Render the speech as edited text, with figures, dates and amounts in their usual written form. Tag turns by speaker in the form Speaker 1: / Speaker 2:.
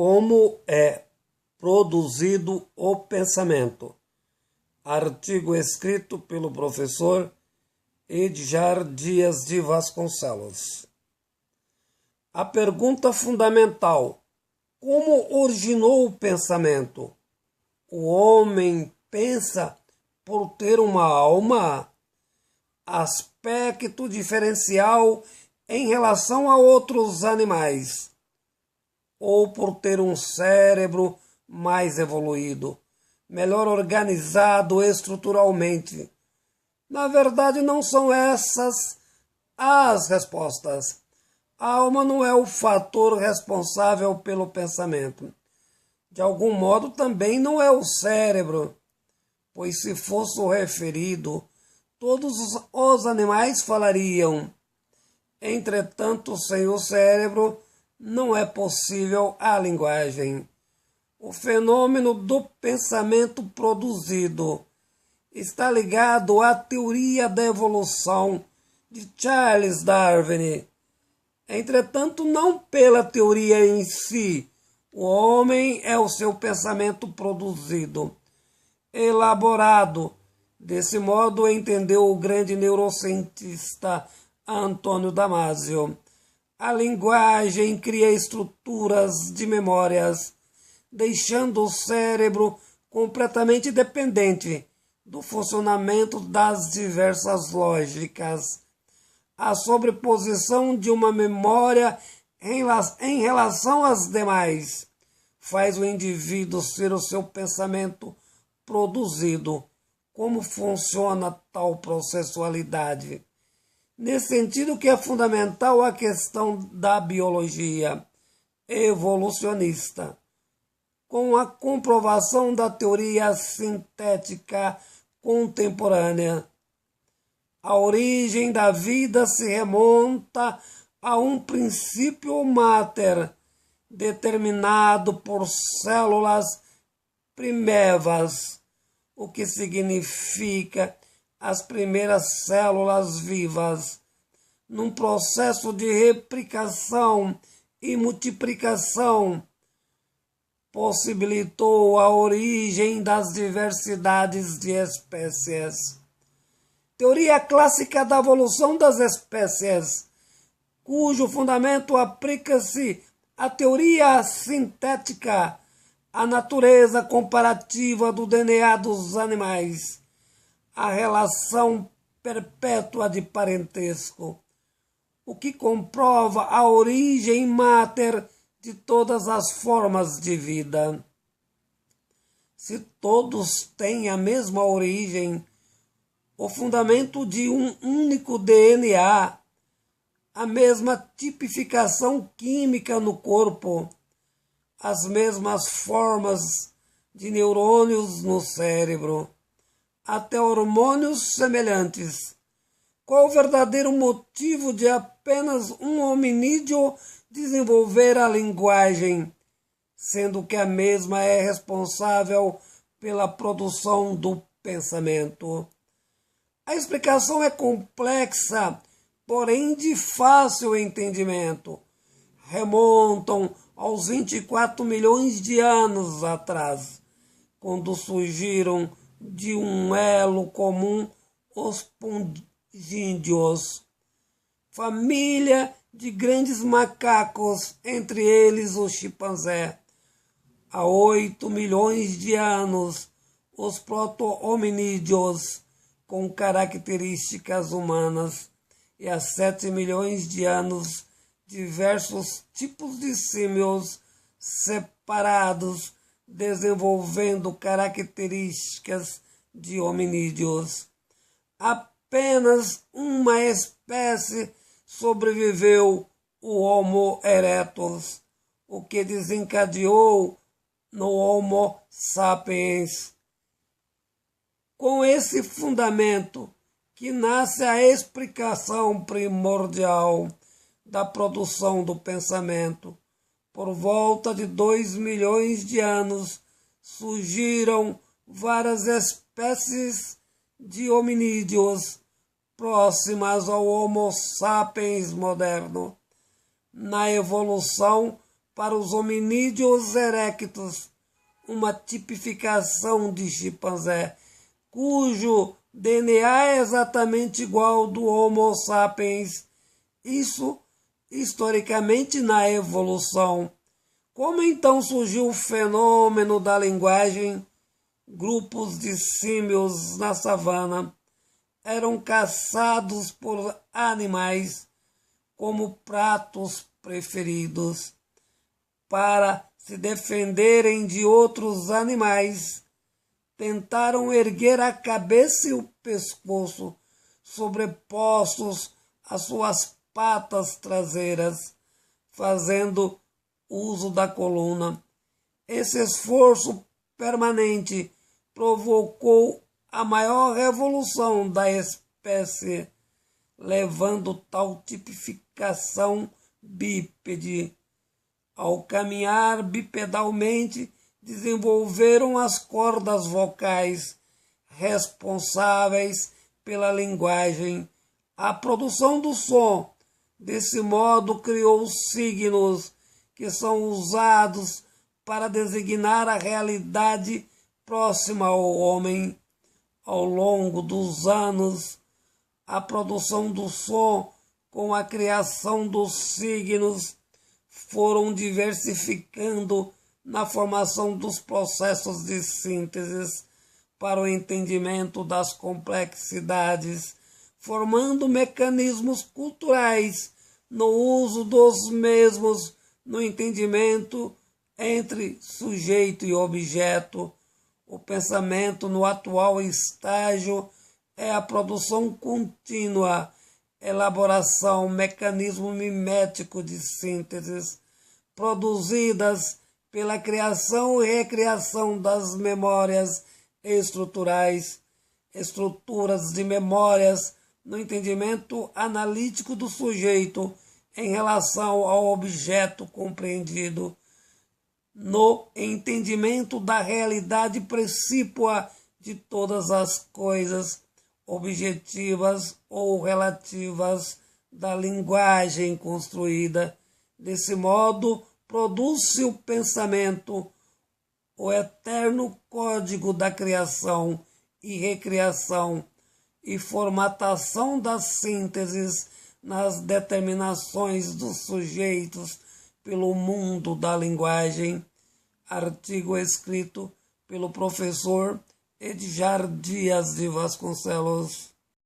Speaker 1: Como é produzido o pensamento? Artigo escrito pelo professor Edjar Dias de Vasconcelos. A pergunta fundamental: como originou o pensamento? O homem pensa por ter uma alma? Aspecto diferencial em relação a outros animais, ou por ter um cérebro mais evoluído, melhor organizado estruturalmente? Na verdade, não são essas as respostas. A alma não é o fator responsável pelo pensamento. De algum modo, também não é o cérebro, pois se fosse o referido, todos os animais falariam. Entretanto, sem o cérebro, não é possível a linguagem. O fenômeno do pensamento produzido está ligado à teoria da evolução de Charles Darwin. Entretanto, não pela teoria em si. O homem é o seu pensamento produzido, elaborado. Desse modo, entendeu o grande neurocientista Antônio Damasio. A linguagem cria estruturas de memórias, deixando o cérebro completamente dependente do funcionamento das diversas lógicas. A sobreposição de uma memória em relação às demais faz o indivíduo ser o seu pensamento produzido. Como funciona tal processualidade? Nesse sentido que é fundamental a questão da biologia evolucionista, com a comprovação da teoria sintética contemporânea. A origem da vida se remonta a um princípio mater determinado por células primevas, o que significa as primeiras células vivas, num processo de replicação e multiplicação, possibilitou a origem das diversidades de espécies. Teoria clássica da evolução das espécies, cujo fundamento aplica-se à teoria sintética, à natureza comparativa do DNA dos animais, à relação perpétua de parentesco, o que comprova a origem mater de todas as formas de vida. Se todos têm a mesma origem, o fundamento de um único DNA, a mesma tipificação química no corpo, as mesmas formas de neurônios no cérebro, até hormônios semelhantes. Qual o verdadeiro motivo de apenas um hominídeo desenvolver a linguagem, sendo que a mesma é responsável pela produção do pensamento? A explicação é complexa, porém de fácil entendimento. Remontam aos 24 milhões de anos atrás, quando surgiram de um elo comum os pongíndeos, família de grandes macacos, entre eles o chimpanzé. Há 8 milhões de anos, os proto-hominídeos, com características humanas, e há 7 milhões de anos, diversos tipos de símios separados, desenvolvendo características de hominídeos. Apenas uma espécie sobreviveu, o Homo erectus, o que desencadeou no Homo sapiens. Com esse fundamento que nasce a explicação primordial da produção do pensamento. Por volta de 2 milhões de anos, surgiram várias espécies de hominídeos próximas ao Homo sapiens moderno. Na evolução, para os hominídeos erectus, uma tipificação de chimpanzé, cujo DNA é exatamente igual ao do Homo sapiens. Isso historicamente na evolução. Como então surgiu o fenômeno da linguagem? Grupos de símios na savana eram caçados por animais como pratos preferidos. Para se defenderem de outros animais, tentaram erguer a cabeça e o pescoço sobrepostos às suas patas traseiras, fazendo uso da coluna. Esse esforço permanente provocou a maior revolução da espécie, levando tal tipificação bípede. Ao caminhar bipedalmente, desenvolveram as cordas vocais responsáveis pela linguagem, a produção do som. Desse modo, criou signos que são usados para designar a realidade próxima ao homem. Ao longo dos anos, a produção do som com a criação dos signos foram diversificando na formação dos processos de síntese para o entendimento das complexidades, formando mecanismos culturais no uso dos mesmos no entendimento entre sujeito e objeto. O pensamento no atual estágio é a produção contínua, elaboração, mecanismo mimético de sínteses, produzidas pela criação e recriação das memórias estruturais, estruturas de memórias no entendimento analítico do sujeito em relação ao objeto compreendido, no entendimento da realidade precípua de todas as coisas objetivas ou relativas da linguagem construída. Desse modo, produz-se o pensamento, o eterno código da criação e recriação e formatação das sínteses nas determinações dos sujeitos pelo mundo da linguagem. Artigo escrito pelo professor Edjar Dias de Vasconcelos.